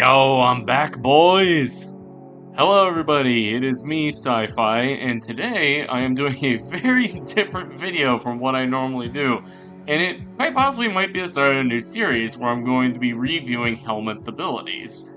Yo, I'm back, boys! Hello, everybody, it is me, Sci-Fi, and today I am doing a very different video from what I normally do, and it quite possibly might be the start of a new series where I'm going to be reviewing helmet abilities.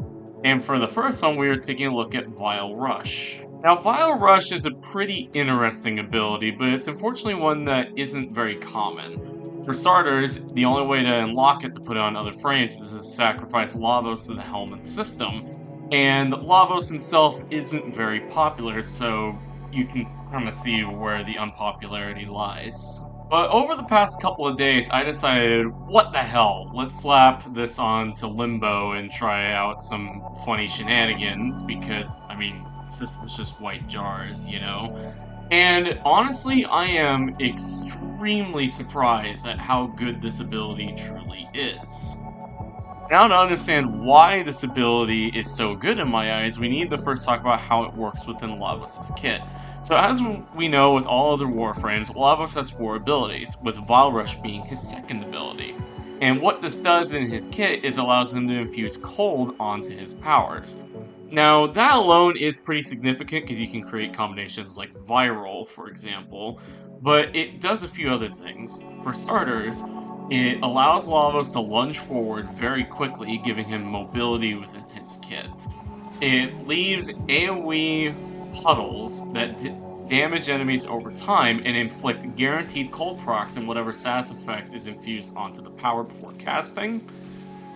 And for the first one, we are taking a look at Vial Rush. Now, Vial Rush is a pretty interesting ability, but it's unfortunately one that isn't very common. For starters, the only way to unlock it to put it on other frames is to sacrifice Lavos to the helmet system, and Lavos himself isn't very popular, so you can kind of see where the unpopularity lies. But over the past couple of days, I decided, what the hell, let's slap this on to Limbo and try out some funny shenanigans, because, I mean, this was just white jars, you know? And honestly, I am extremely surprised at how good this ability truly is. Now, to understand why this ability is so good in my eyes, we need to first talk about how it works within Lavos' kit. So as we know with all other Warframes, Lavos has 4 abilities, with Vial Rush being his second ability. And what this does in his kit is allows him to infuse cold onto his powers. Now, that alone is pretty significant because you can create combinations like Viral, for example, but it does a few other things. For starters, it allows Lavos to lunge forward very quickly, giving him mobility within his kit. It leaves AoE puddles that damage enemies over time and inflict guaranteed cold procs in whatever status effect is infused onto the power before casting.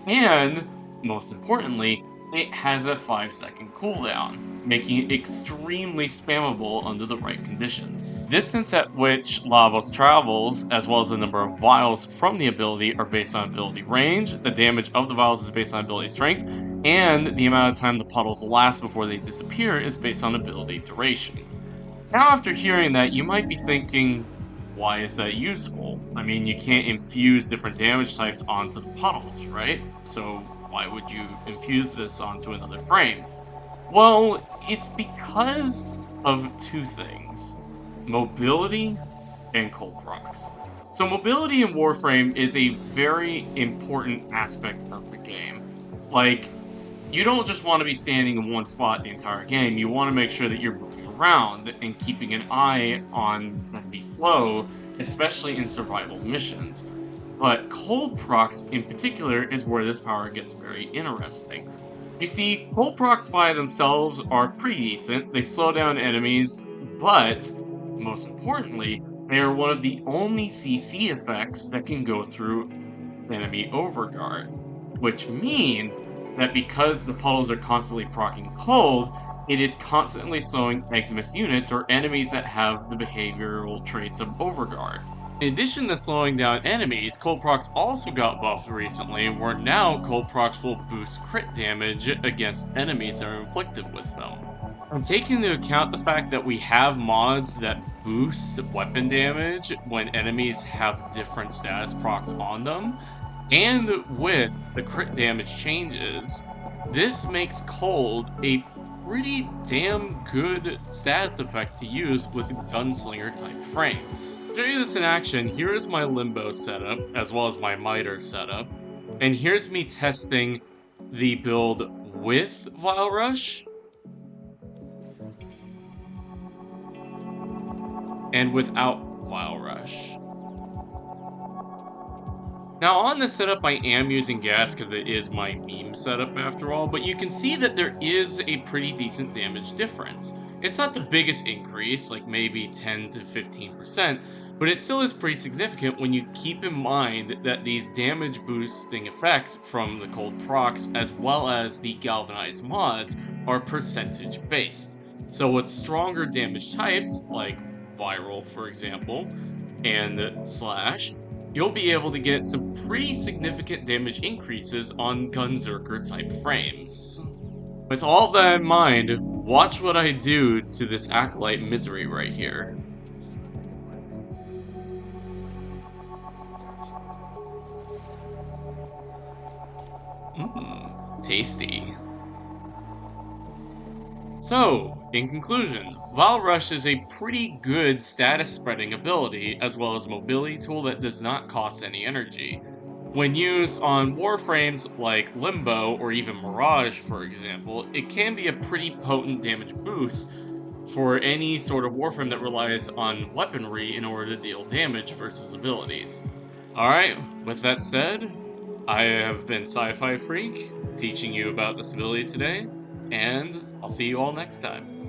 And, most importantly, it has a 5-second cooldown, making it extremely spammable under the right conditions. Distance at which Lavos travels, as well as the number of vials from the ability, are based on ability range, the damage of the vials is based on ability strength, and the amount of time the puddles last before they disappear is based on ability duration. Now, after hearing that, you might be thinking, why is that useful? I mean, you can't infuse different damage types onto the puddles, right? So why would you infuse this onto another frame? Well, it's because of 2 things. Mobility and cold procs. So mobility in Warframe is a very important aspect of the game. Like, you don't just want to be standing in one spot the entire game, you want to make sure that you're moving around and keeping an eye on enemy flow, especially in survival missions. But cold procs in particular is where this power gets very interesting. You see, cold procs by themselves are pretty decent, they slow down enemies, but, most importantly, they are one of the only CC effects that can go through enemy overguard. Which means that because the puddles are constantly proccing cold, it is constantly slowing Eximus units or enemies that have the behavioral traits of overguard. In addition to slowing down enemies, cold procs also got buffed recently, where now cold procs will boost crit damage against enemies that are inflicted with them. And taking into account the fact that we have mods that boost weapon damage when enemies have different status procs on them, and with the crit damage changes, this makes cold a pretty damn good status effect to use with gunslinger type frames. To show you this in action, here is my Limbo setup, as well as my Miter setup, and here's me testing the build with Vial Rush, and without Vial Rush. Now on this setup I am using gas because it is my meme setup after all, but you can see that there is a pretty decent damage difference. It's not the biggest increase, like maybe 10 to 15%, but it still is pretty significant when you keep in mind that these damage boosting effects from the cold procs as well as the galvanized mods are percentage based. So with stronger damage types, like Viral for example, and Slash, you'll be able to get some pretty significant damage increases on Gunzerker type frames. With all that in mind, watch what I do to this Acolyte misery right here. Tasty. So, in conclusion, Vial Rush is a pretty good status spreading ability, as well as mobility tool that does not cost any energy. When used on warframes like Limbo or even Mirage, for example, it can be a pretty potent damage boost for any sort of warframe that relies on weaponry in order to deal damage versus abilities. Alright, with that said, I have been Sci-Fi Freak, teaching you about this ability today, and I'll see you all next time.